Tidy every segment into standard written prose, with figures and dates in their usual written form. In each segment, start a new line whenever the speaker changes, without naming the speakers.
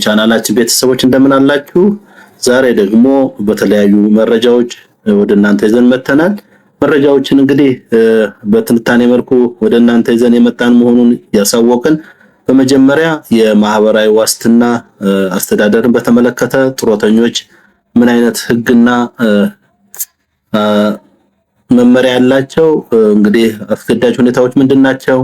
ቻናላችን ቤተሰቦች እንደምን አላችሁ? ዛሬ ደግሞ በተለያዩ መረጃዎች ወደ እናንተ ይዘን መተናል። መረጃዎችን እንግዲህ በትንታኔ መልኩ ወደ እናንተ ይዘን የመጣን መሆኑን ያሳወቅን፣ በመጀመሪያ የማህበራዊ ዋስትና አስተዳደርን በተመለከተ ጡረተኞች ምን አይነት ህግና መመሪያ ያላቸው፣ እንግዲህ አስገዳጅ ሁኔታዎች ምንድናቸው፣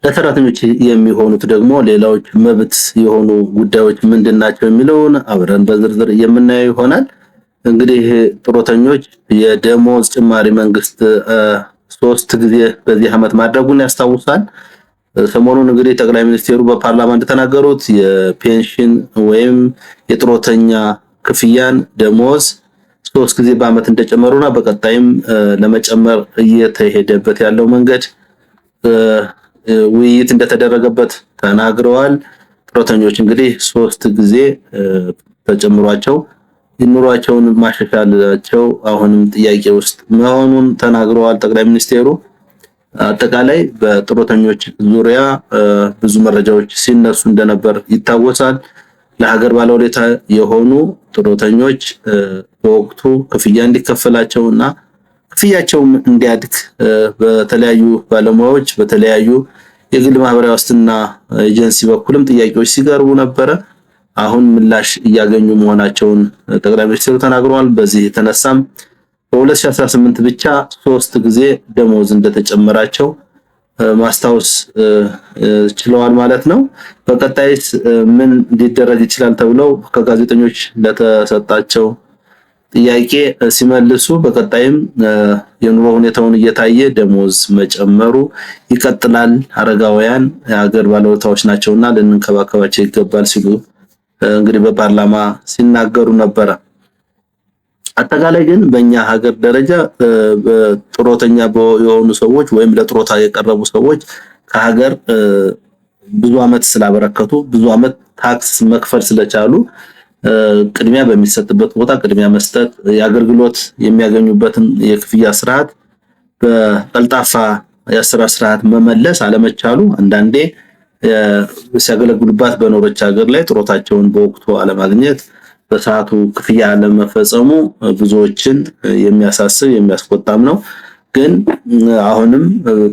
ለሰራተኞች የሚሆኑት ደግሞ ሌላዎች መብት የሆኑ ጉዳዮች ምንድናቸው የሚለውን አብረን በዝርዝር የምናየው ይሆናል። እንግዲህ ጡረተኞች የደሞዝ ጭማሪ መንግስት 3 ጊዜ በዚህ ዓመት ማድረጉን ያስታውሳል። ሰሞኑን እንግዲህ ጠቅላይ ሚኒስትሩ በፓርላማ እንደተናገሩት የፔንሽን ወይም የጡረተኛ ክፍያን ደሞዝ 3 ጊዜ በዓመት እንደጨመሩና በቀጣይም ለመጨመር እየተሄደበት ያለው መንገድ ውይይት እንደተደረገበት ተናግረዋል። ጡረተኞች እንግዲህ 3 ጊዜ ተጨምሯቸው ኑሯቸውን ማሻሻላቸው አሁንም ጥያቄ ውስጥ መሆኑን ተናግረዋል ጠቅላይ ሚኒስትሩ። አጠቃላይ በጡረተኞች ዙሪያ ብዙ መረጃዎች ሲነሱ እንደነበር ይታወሳል። ለሀገር ባለውለታ የሆኑ ጡረተኞች በወቅቱ ክፍያ እንዲከፈላቸውና ክፍያቸውም እንዲያድግ በተለያዩ ባለሙያዎች በተለያዩ የግል ማህበራዊ ዋስትና ኤጀንሲ በኩልም ጥያቄዎች ሲቀርቡ ነበረ። አሁን ምላሽ እያገኙ መሆናቸውን ጠቅላይ ሚኒስትሩ ተናግረዋል። በዚህ የተነሳም በ2018 ብቻ 3 ጊዜ ደሞዝ እንደተጨመራቸው ማስታወስ ችለዋል ማለት ነው። በቀጣይስ ምን ሊደረግ ይችላል ተብለው ከጋዜጠኞች ለተሰጣቸው ጥያቄ ሲመልሱ በቀጣይም የኑሮ ሁኔታውን እየታየ ደሞዝ መጨመሩ ይቀጥላል፣ አረጋውያን የሀገር ባለውለታዎች ናቸውና ልንከባከባቸው ይገባል ሲሉ እንግዲህ በፓርላማ ሲናገሩ ነበረ። አጠቃላይ ግን በእኛ ሀገር ደረጃ ጡረተኛ የሆኑ ሰዎች ወይም ለጡረታ የቀረቡ ሰዎች ከሀገር ብዙ ዓመት ስላበረከቱ ብዙ ዓመት ታክስ መክፈል ስለቻሉ ቅድሚያ በሚሰጥበት ቦታ ቅድሚያ መስጠት፣ የአገልግሎት የሚያገኙበትን የክፍያ ስርዓት በቀልጣፋ የአሰራር ስርዓት መመለስ አለመቻሉ አንዳንዴ ሲያገለግሉባት በኖረች ሀገር ላይ ጡረታቸውን በወቅቱ አለማግኘት፣ በሰዓቱ ክፍያ አለመፈጸሙ ብዙዎችን የሚያሳስብ የሚያስቆጣም ነው። ግን አሁንም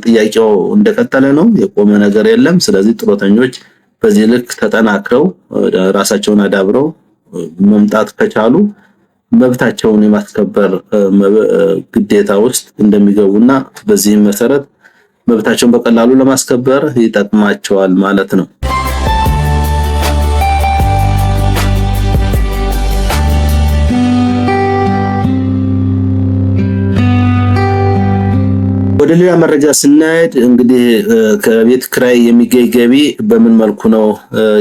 ጥያቄው እንደቀጠለ ነው፣ የቆመ ነገር የለም። ስለዚህ ጡረተኞች በዚህ ልክ ተጠናክረው ራሳቸውን አዳብረው መምጣት ከቻሉ መብታቸውን የማስከበር ግዴታ ውስጥ እንደሚገቡና በዚህም መሰረት መብታቸውን በቀላሉ ለማስከበር ይጠቅማቸዋል ማለት ነው። ወደ ሌላ መረጃ ስናሄድ እንግዲህ ከቤት ክራይ የሚገኝ ገቢ በምን መልኩ ነው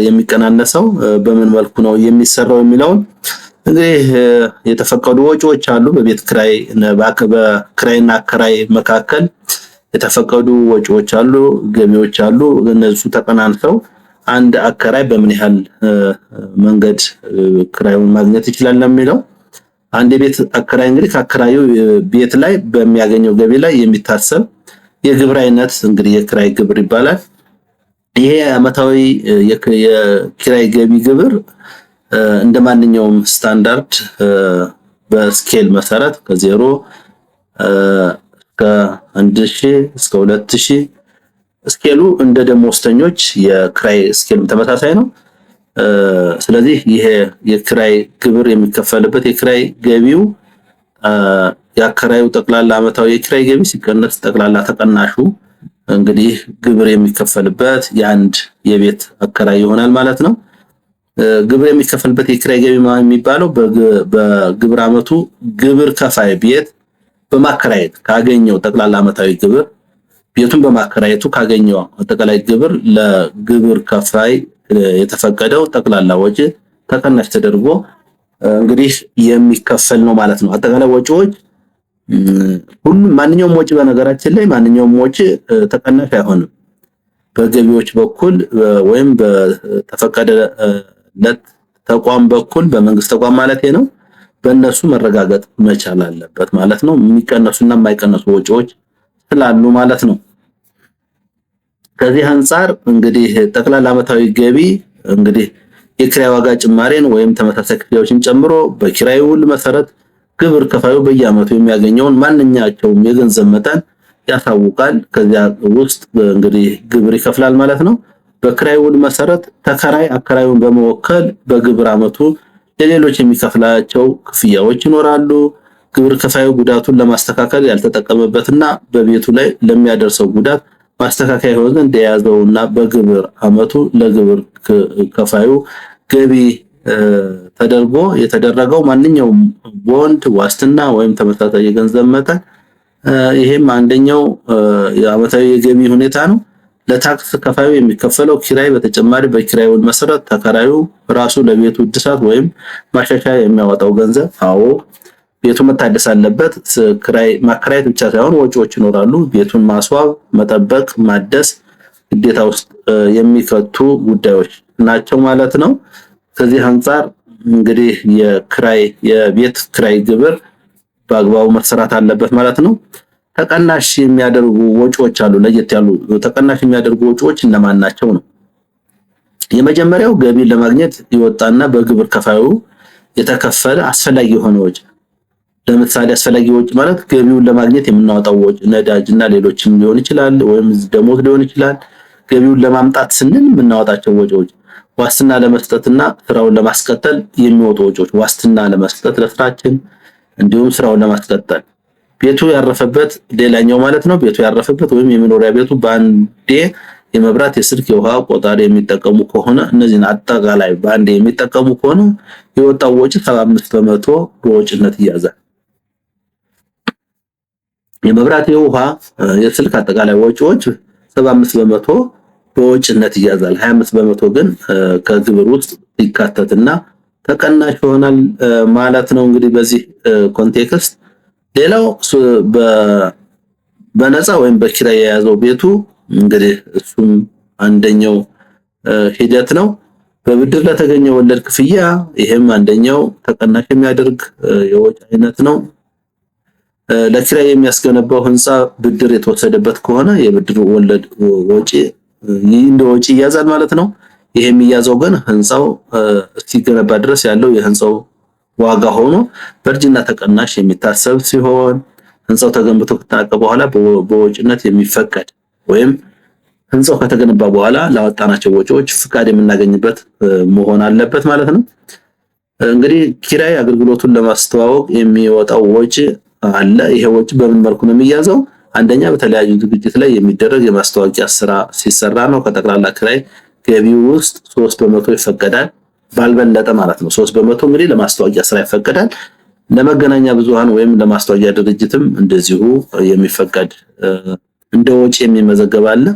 የሚቀናነሰው፣ በምን መልኩ ነው የሚሰራው የሚለውን እንግዲህ የተፈቀዱ ወጪዎች አሉ። በቤት ክራይ በክራይና አከራይ መካከል የተፈቀዱ ወጪዎች አሉ፣ ገቢዎች አሉ። እነሱ ተቀናንሰው አንድ አከራይ በምን ያህል መንገድ ክራዩን ማግኘት ይችላል የሚለው አንድ የቤት አከራይ እንግዲህ ከአከራዩ ቤት ላይ በሚያገኘው ገቢ ላይ የሚታሰብ የግብር አይነት እንግዲህ የክራይ ግብር ይባላል። ይሄ ዓመታዊ የኪራይ ገቢ ግብር እንደማንኛውም ስታንዳርድ በስኬል መሰረት ከ0 እስከ 1000 እስከ 2000 ስኬሉ እንደ ደሞዝተኞች የክራይ ስኬልም ተመሳሳይ ነው። ስለዚህ ይሄ የክራይ ግብር የሚከፈልበት የክራይ ገቢው የአከራዩ ጠቅላላ ዓመታዊ የክራይ ገቢ ሲቀነስ ጠቅላላ ተቀናሹ እንግዲህ ግብር የሚከፈልበት የአንድ የቤት አከራይ ይሆናል ማለት ነው። ግብር የሚከፈልበት የክራይ ገቢ የሚባለው በግብር ዓመቱ ግብር ከፋይ ቤት በማከራየት ካገኘው ጠቅላላ ዓመታዊ ግብር ቤቱን በማከራየቱ ካገኘው አጠቃላይ ግብር ለግብር ከፋይ የተፈቀደው ጠቅላላ ወጪ ተቀናሽ ተደርጎ እንግዲህ የሚከፈል ነው ማለት ነው። አጠቃላይ ወጪዎች ማንኛውም ወጪ በነገራችን ላይ ማንኛውም ወጪ ተቀናሽ አይሆንም። በገቢዎች በኩል ወይም በተፈቀደለት ተቋም በኩል በመንግስት ተቋም ማለት ነው በእነሱ መረጋገጥ መቻል አለበት ማለት ነው። የሚቀነሱና የማይቀነሱ ወጪዎች ስላሉ ማለት ነው። ከዚህ አንፃር እንግዲህ ጠቅላላ ዓመታዊ ገቢ እንግዲህ የኪራይ ዋጋ ጭማሬን ወይም ተመሳሳይ ክፍያዎችን ጨምሮ በኪራይ ውል መሰረት ግብር ከፋዩ በየዓመቱ የሚያገኘውን ማንኛቸውም የገንዘብ መጠን ያሳውቃል። ከዚያ ውስጥ እንግዲህ ግብር ይከፍላል ማለት ነው። በኪራይ ውል መሰረት ተከራይ አከራዩን በመወከል በግብር ዓመቱ ለሌሎች የሚከፍላቸው ክፍያዎች ይኖራሉ። ግብር ከፋዩ ጉዳቱን ለማስተካከል ያልተጠቀመበትና በቤቱ ላይ ለሚያደርሰው ጉዳት ማስተካከያ ይሆን ዘንድ የያዘውና በግብር ዓመቱ ለግብር ከፋዩ ገቢ ተደርጎ የተደረገው ማንኛውም ቦንድ፣ ዋስትና ወይም ተመሳሳይ የገንዘብ መጠን ይሄም አንደኛው የዓመታዊ የገቢ ሁኔታ ነው። ለታክስ ከፋዩ የሚከፈለው ኪራይ በተጨማሪ በኪራይ ውል መሰረት ተከራዩ ራሱ ለቤቱ እድሳት ወይም ማሻሻያ የሚያወጣው ገንዘብ ቤቱ መታደስ አለበት። ክራይ ማከራየት ብቻ ሳይሆን ወጪዎች ይኖራሉ። ቤቱን ማስዋብ፣ መጠበቅ፣ ማደስ ግዴታ ውስጥ የሚከቱ ጉዳዮች ናቸው ማለት ነው። ከዚህ አንፃር እንግዲህ የቤት ክራይ ግብር በአግባቡ መሰራት አለበት ማለት ነው። ተቀናሽ የሚያደርጉ ወጪዎች አሉ። ለየት ያሉ ተቀናሽ የሚያደርጉ ወጪዎች እነማን ናቸው ነው? የመጀመሪያው ገቢን ለማግኘት ይወጣና በግብር ከፋዩ የተከፈለ አስፈላጊ የሆነ ወጪ። ለምሳሌ አስፈላጊ ወጪ ማለት ገቢውን ለማግኘት የምናወጣው ወጪ ነዳጅ እና ሌሎችም ሊሆን ይችላል፣ ወይም ደሞዝ ሊሆን ይችላል። ገቢውን ለማምጣት ስንል የምናወጣቸው ወጪዎች፣ ዋስትና ለመስጠትና ስራውን ለማስቀጠል የሚወጡ ወጪዎች፣ ዋስትና ለመስጠት ለስራችን እንዲሁም ስራውን ለማስቀጠል ቤቱ ያረፈበት ሌላኛው ማለት ነው። ቤቱ ያረፈበት ወይም የመኖሪያ ቤቱ በአንዴ የመብራት፣ የስልክ፣ የውሃ ቆጣሪ የሚጠቀሙ ከሆነ እነዚህን አጠቃላይ በአንዴ የሚጠቀሙ ከሆነ የወጣው ወጪ 75% በወጪነት ይያዛል። የመብራት፣ የውሃ፣ የስልክ አጠቃላይ ወጪዎች 75% በወጪነት ይያዛል። 25% ግን ከግብር ውስጥ ይካተትና ተቀናሽ ይሆናል ማለት ነው። እንግዲህ በዚህ ኮንቴክስት ሌላው በነፃ ወይም በኪራይ የያዘው ቤቱ እንግዲህ እሱም አንደኛው ሂደት ነው። በብድር ለተገኘ ወለድ ክፍያ ይሄም አንደኛው ተቀናሽ የሚያደርግ የወጪ አይነት ነው። ለኪራይ የሚያስገነባው ህንፃ ብድር የተወሰደበት ከሆነ የብድር ወለድ ወጪ እንደ ወጪ ይያዛል ማለት ነው። ይሄ የሚያዘው ግን ህንፃው እስኪገነባ ድረስ ያለው የህንፃው ዋጋ ሆኖ በእርጅና ተቀናሽ የሚታሰብ ሲሆን ህንፃው ተገንብቶ ከተጠናቀቀ በኋላ በወጪነት የሚፈቀድ ወይም ህንፃው ከተገነባ በኋላ ላወጣናቸው ወጪዎች ፍቃድ የምናገኝበት መሆን አለበት ማለት ነው። እንግዲህ ኪራይ አገልግሎቱን ለማስተዋወቅ የሚወጣው ወጪ አለ። ይሄ ወጪ በምን መልኩ ነው የሚያዘው? አንደኛ በተለያዩ ዝግጅት ላይ የሚደረግ የማስታወቂያ ስራ ሲሰራ ነው። ከጠቅላላ ኪራይ ገቢው ውስጥ 3% ይፈቀዳል፣ ባልበለጠ ማለት ነው። 3% እንግዲህ ለማስታወቂያ ስራ ይፈቀዳል። ለመገናኛ ብዙሃን ወይም ለማስታወቂያ ድርጅትም እንደዚሁ የሚፈቀድ እንደ ወጪ የሚመዘገብ አለ።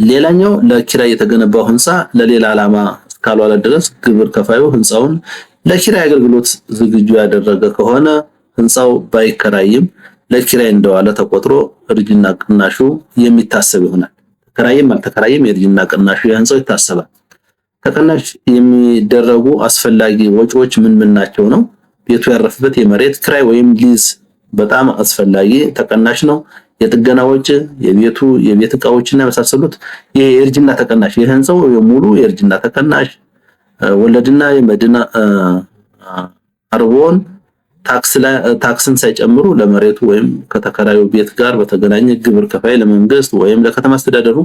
ሌላኛው ለኪራይ የተገነባው ህንፃ ለሌላ ዓላማ እስካልዋለ ድረስ ግብር ከፋዩ ህንፃውን ለኪራይ አገልግሎት ዝግጁ ያደረገ ከሆነ ህንፃው ባይከራይም ለኪራይ እንደዋለ ተቆጥሮ እርጅና ቅናሹ የሚታሰብ ይሆናል። ተከራይም አልተከራይም የእርጅና ቅናሹ የህንፃው ይታሰባል። ተቀናሽ የሚደረጉ አስፈላጊ ወጪዎች ምን ናቸው ነው? ቤቱ ያረፈበት የመሬት ክራይ ወይም ሊዝ በጣም አስፈላጊ ተቀናሽ ነው። የጥገና ወጪ፣ የቤት ዕቃዎችና የመሳሰሉት ይሄ የእርጅና ተቀናሽ፣ የህንፃው የሙሉ የእርጅና ተቀናሽ፣ ወለድና የመድና አርቦን ታክስን ሳይጨምሩ ለመሬቱ ወይም ከተከራዩ ቤት ጋር በተገናኘ ግብር ከፋይ ለመንግስት ወይም ለከተማ አስተዳደሩ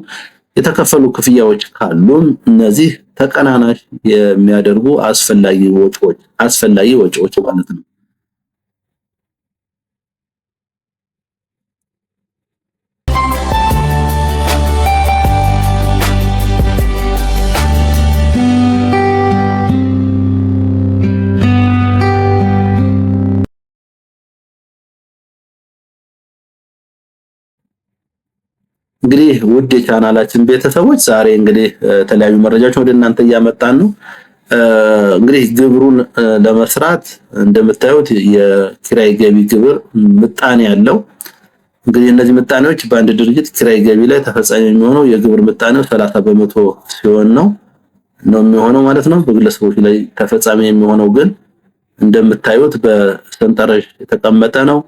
የተከፈሉ ክፍያዎች ካሉም እነዚህ ተቀናናሽ የሚያደርጉ አስፈላጊ ወጪዎች ማለት ነው። እንግዲህ ውድ የቻናላችን ቤተሰቦች ዛሬ እንግዲህ የተለያዩ መረጃዎች ወደ እናንተ እያመጣን ነው። እንግዲህ ግብሩን ለመስራት እንደምታዩት የኪራይ ገቢ ግብር ምጣኔ ያለው እንግዲህ እነዚህ ምጣኔዎች በአንድ ድርጅት ኪራይ ገቢ ላይ ተፈጻሚ የሚሆነው የግብር ምጣኔው 30% ሲሆን ነው የሚሆነው ማለት ነው። በግለሰቦች ላይ ተፈጻሚ የሚሆነው ግን እንደምታዩት በሰንጠረዥ የተቀመጠ ነው።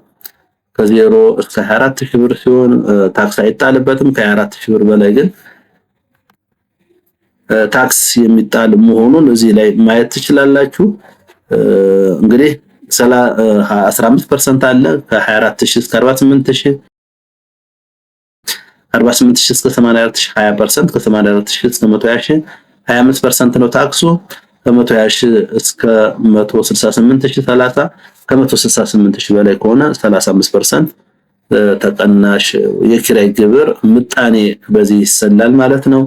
ከ0 እስከ 24000 ብር ሲሆን ታክስ አይጣልበትም። ከ24000 ብር በላይ ግን ታክስ የሚጣል መሆኑን እዚህ ላይ ማየት ትችላላችሁ። እንግዲህ 15% አለ ከ24000 እስከ 48000 48000 እስከ 84000 20% ከ84000 እስከ 120000 25% ነው ታክሱ። ከ120000 እስከ 168000 30 ከ168000 በላይ ከሆነ 35% ተቀናሽ የኪራይ ግብር ምጣኔ በዚህ ይሰላል ማለት ነው።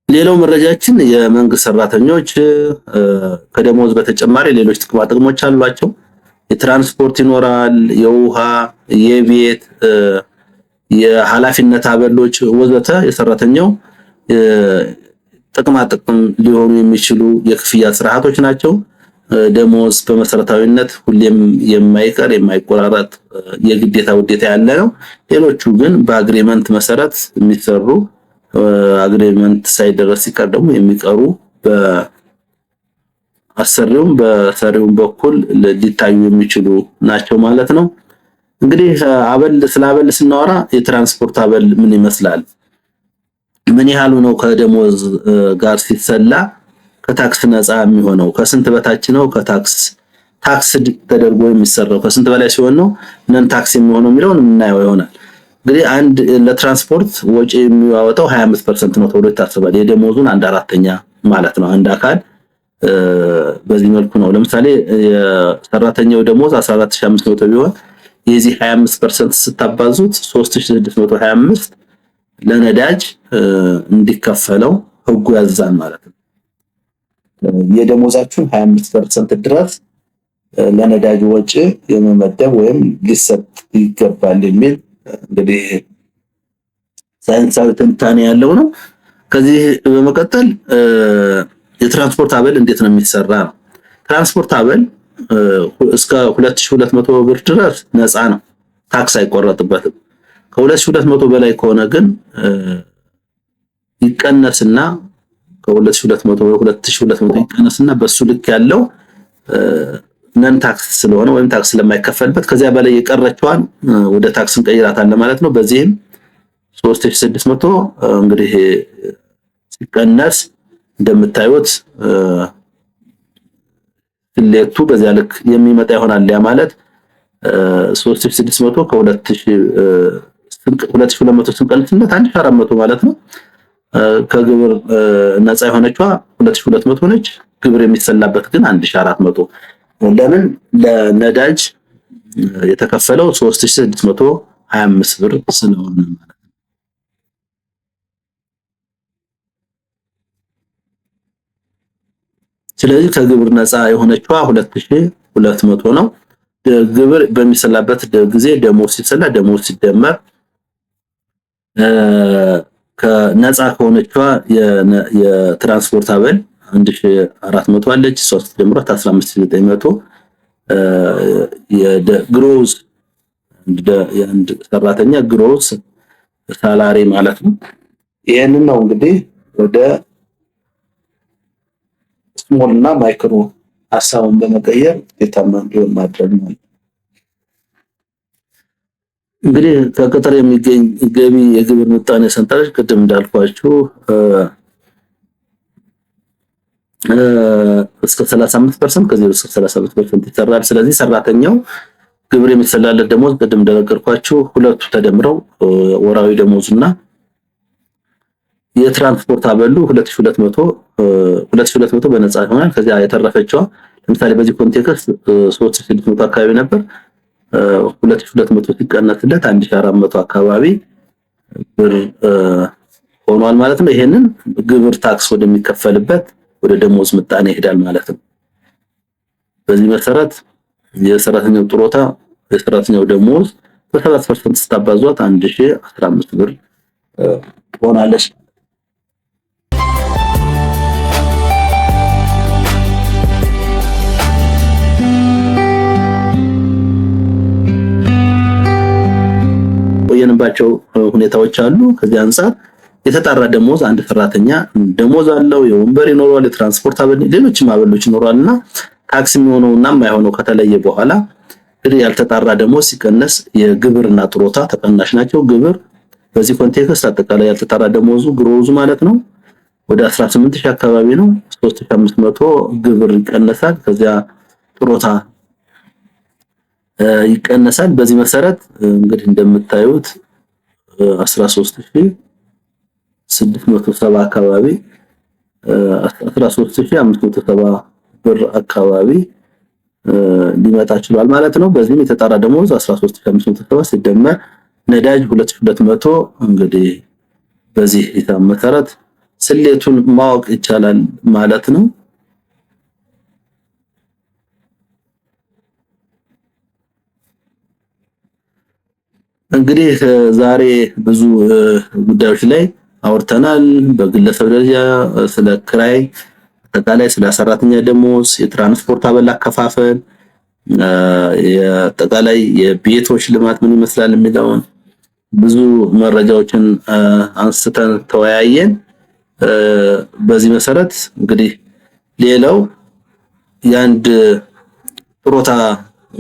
ሌላው መረጃችን የመንግስት ሰራተኞች ከደሞዝ በተጨማሪ ሌሎች ጥቅማ ጥቅሞች አሏቸው። የትራንስፖርት ይኖራል፣ የውሃ፣ የቤት፣ የኃላፊነት አበሎች ወዘተ የሰራተኛው ጥቅማ ጥቅም ሊሆኑ የሚችሉ የክፍያ ስርዓቶች ናቸው። ደሞዝ በመሰረታዊነት ሁሌም የማይቀር የማይቆራረጥ የግዴታ ውዴታ ያለ ነው። ሌሎቹ ግን በአግሪመንት መሰረት የሚሰሩ አግሪመንት ሳይደረስ ሲቀር ደግሞ የሚቀሩ በአሰሪውም በሰሪውም በኩል ሊታዩ የሚችሉ ናቸው ማለት ነው። እንግዲህ ስለ አበል ስናወራ የትራንስፖርት አበል ምን ይመስላል? ምን ያህሉ ነው ከደሞዝ ጋር ሲሰላ ከታክስ ነፃ የሚሆነው? ከስንት በታች ነው ከታክስ ተደርጎ የሚሰራው? ከስንት በላይ ሲሆን ነው ነን ታክስ የሚሆነው የሚለውን እናየው ይሆናል። እንግዲህ አንድ ለትራንስፖርት ወጪ የሚያወጣው 25% ነው ተብሎ ይታሰባል። የደሞዙን 1/4 ማለት ነው። አንድ አካል በዚህ መልኩ ነው። ለምሳሌ የሰራተኛው ደሞዝ 14500 ቢሆን የዚህ 25% ስታባዙት 3625 ለነዳጅ እንዲከፈለው ህጉ ያዛል ማለት ነው። የደሞዛችሁን 25% ድረስ ለነዳጅ ወጪ የመመደብ ወይም ሊሰጥ ይገባል የሚል እንግዲህ ሳይንሳዊ ትንታኔ ያለው ነው። ከዚህ በመቀጠል የትራንስፖርት አበል እንዴት ነው የሚሰራ ነው። ትራንስፖርት አበል እስከ 2200 ብር ድረስ ነፃ ነው፣ ታክስ አይቆረጥበትም። ከ2200 በላይ ከሆነ ግን ይቀነስና ከ2200 ወደ 2200 ይቀነስና በሱ ልክ ያለው ነን ታክስ ስለሆነ ወይም ታክስ ስለማይከፈልበት ከዚያ በላይ የቀረችዋን ወደ ታክስ እንቀይራታለን ማለት ነው። በዚህም 3600 እንግዲህ ሲቀነስ እንደምታዩት ፍሌቱ በዚያ ልክ የሚመጣ ይሆናል። ያ ማለት 3600 ከ2200 ስንቀንስለት 1400 ማለት ነው። ከግብር ነፃ የሆነችዋ 2200 ነች። ግብር የሚሰላበት ግን 1400። ለምን? ለነዳጅ የተከፈለው 3625 ብር ስለሆነ ማለት ነው። ስለዚህ ከግብር ነፃ የሆነችዋ 2200 ነው። ግብር በሚሰላበት ጊዜ ደሞዝ ሲሰላ ደሞዝ ሲደመር ከነፃ ከሆነችዋ የትራንስፖርት አበል 1400 አለች። 3 ጀምሯት 15900 የግሮዝ የአንድ ሰራተኛ ግሮዝ ሳላሪ ማለት ነው። ይሄንን ነው እንግዲህ ወደ ስሞል እና ማይክሮ ሀሳቡን በመቀየር ውጤታማ እንዲሆን ማድረግ ነው። እንግዲህ ከቅጥር የሚገኝ ገቢ የግብር ምጣኔ ሰንጠረዥ ቅድም እንዳልኳችሁ እስከ 35% ከዚህ እስከ 35% ይሰራል። ስለዚህ ሰራተኛው ግብር የሚሰላለት ደሞዝ ቅድም እንደነገርኳችሁ ሁለቱ ተደምረው ወራዊ ደሞዙና የትራንስፖርት አበሉ 2200 በነፃ ይሆናል። ከዚያ የተረፈችው ለምሳሌ በዚህ ኮንቴክስት 3600 አካባቢ ነበር። 2200 ሲቀነስለት 1400 አካባቢ ብር ሆኗል ማለት ነው። ይሄንን ግብር ታክስ ወደሚከፈልበት ወደ ደሞዝ ምጣኔ ይሄዳል ማለት ነው። በዚህ መሰረት የሰራተኛው ጥሮታ የሰራተኛው ደሞዝ በ7% ስታባዟት 1015 ብር ሆናለች። የቆየንባቸው ሁኔታዎች አሉ። ከዚህ አንፃር የተጣራ ደሞዝ አንድ ሰራተኛ ደሞዝ አለው፣ የወንበር ይኖረዋል፣ የትራንስፖርት አበል፣ ሌሎችም አበሎች ይኖራልና ታክስ የሚሆነውና የማይሆነው ከተለየ በኋላ እንግዲህ ያልተጣራ ደሞዝ ሲቀነስ የግብርና ጥሮታ ተቀናሽ ናቸው። ግብር በዚህ ኮንቴክስት አጠቃላይ ያልተጣራ ደሞዙ ግሮዙ ማለት ነው ወደ 18000 አካባቢ ነው። 3500 ግብር ይቀነሳል። ከዚያ ጥሮታ ይቀነሳል። በዚህ መሰረት እንግዲህ እንደምታዩት 13670 አካባቢ 13570 ብር አካባቢ ሊመጣ ችሏል ማለት ነው። በዚህም የተጣራ ደሞዝ 13570 ሲደመር ነዳጅ 2200 እንግዲህ በዚህ ሂሳብ መሰረት ስሌቱን ማወቅ ይቻላል ማለት ነው። እንግዲህ ዛሬ ብዙ ጉዳዮች ላይ አውርተናል። በግለሰብ ደረጃ ስለ ክራይ፣ አጠቃላይ ስለ ሰራተኛ ደሞዝ፣ የትራንስፖርት አበል አከፋፈል፣ የአጠቃላይ የቤቶች ልማት ምን ይመስላል የሚለውን ብዙ መረጃዎችን አንስተን ተወያየን። በዚህ መሰረት እንግዲህ ሌላው የአንድ ጥሮታ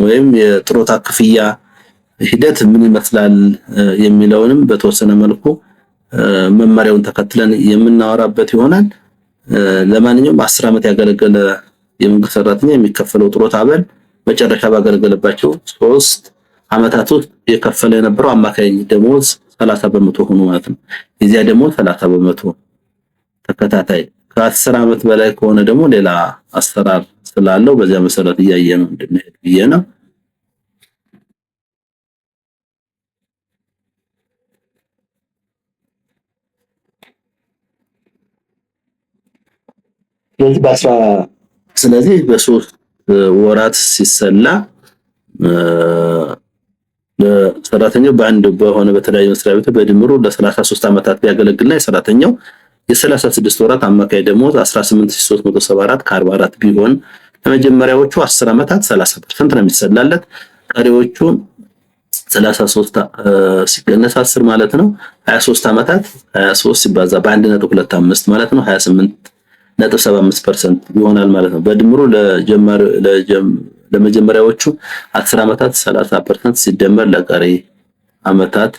ወይም የጥሮታ ክፍያ ሂደት ምን ይመስላል የሚለውንም በተወሰነ መልኩ መመሪያውን ተከትለን የምናወራበት ይሆናል። ለማንኛውም 10 ዓመት ያገለገለ የመንግስት ሰራተኛ የሚከፈለው ጥሮታ አበል መጨረሻ ባገለገለባቸው 3 ዓመታት ውስጥ የከፈለ የነበረው አማካይ ደሞዝ 30% ሆኖ ማለት ነው። የዚያ ደሞዝ 30% ተከታታይ ከ10 ዓመት በላይ ከሆነ ደግሞ ሌላ አሰራር ስላለው በዚያ መሰረት እያየነው እንድንሄድ ብዬ ነው። ስለዚህ በ3 ወራት ሲሰላ ለሰራተኛው በአንድ በሆነ በተለያዩ መስሪያ ቤት በድምሩ ለ33 ዓመታት ቢያገለግልና የሰራተኛው የ36 ወራት አማካይ ደሞዝ 18374 ከ44 ቢሆን ለመጀመሪያዎቹ 10 ዓመታት 30% ነው የሚሰላለት። ቀሪዎቹ 33 ሲቀነስ 10 ማለት ነው 23 ዓመታት 23 ሲባዛ በ1.25 ማለት ነው 28.75% ይሆናል ማለት ነው። በድምሩ ለመጀመሪያዎቹ 10 ዓመታት 30% ሲደመር ለቀሪ ዓመታት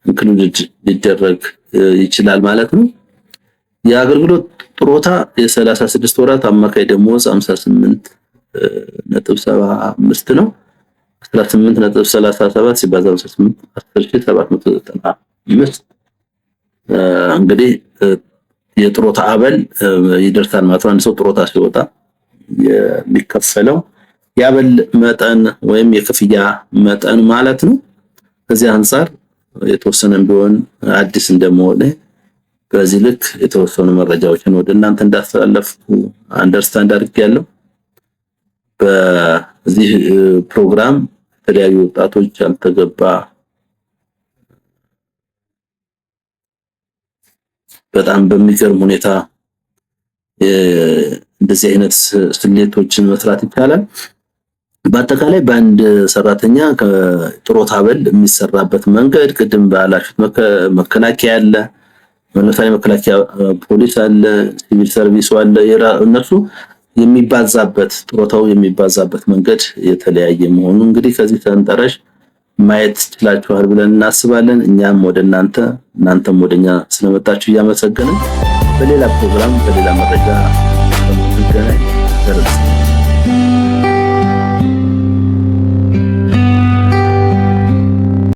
ኢንክሉድድ ሊደረግ ይችላል ማለት ነው። የአገልግሎት ጥሮታ የ36 ወራት አማካይ ደሞዝ 58.75 ነው። 18.37 ሲባዛ 58 10795 እንግዲህ የጥሮታ አበል ይደርሳል ማለት ነው። አንድ ሰው ጥሮታ ሲወጣ የሚከፈለው የአበል መጠን ወይም የክፍያ መጠን ማለት ነው። ከዚህ አንፃር የተወሰነም ቢሆን አዲስ እንደመሆነ በዚህ ልክ የተወሰኑ መረጃዎችን ወደ እናንተ እንዳስተላለፍኩ አንደርስታንድ አድርጌያለሁ። በዚህ ፕሮግራም የተለያዩ ወጣቶች ያልተገባ በጣም በሚገርም ሁኔታ እንደዚህ አይነት ስሌቶችን መስራት ይቻላል። በአጠቃላይ በአንድ ሰራተኛ ከጥሮታ አበል የሚሰራበት መንገድ ቅድም ባላችሁት መከላከያ አለ፣ መንግስታዊ መከላከያ ፖሊስ አለ፣ ሲቪል ሰርቪስ አለ። እነሱ የሚባዛበት ጥሮታው የሚባዛበት መንገድ የተለያየ መሆኑ እንግዲህ ከዚህ ተንጠረሽ ማየት ይችላችኋል ብለን እናስባለን። እኛም ወደ እናንተም ወደኛ ስለመጣችሁ እያመሰገንን በሌላ ፕሮግራም በሌላ መረጃ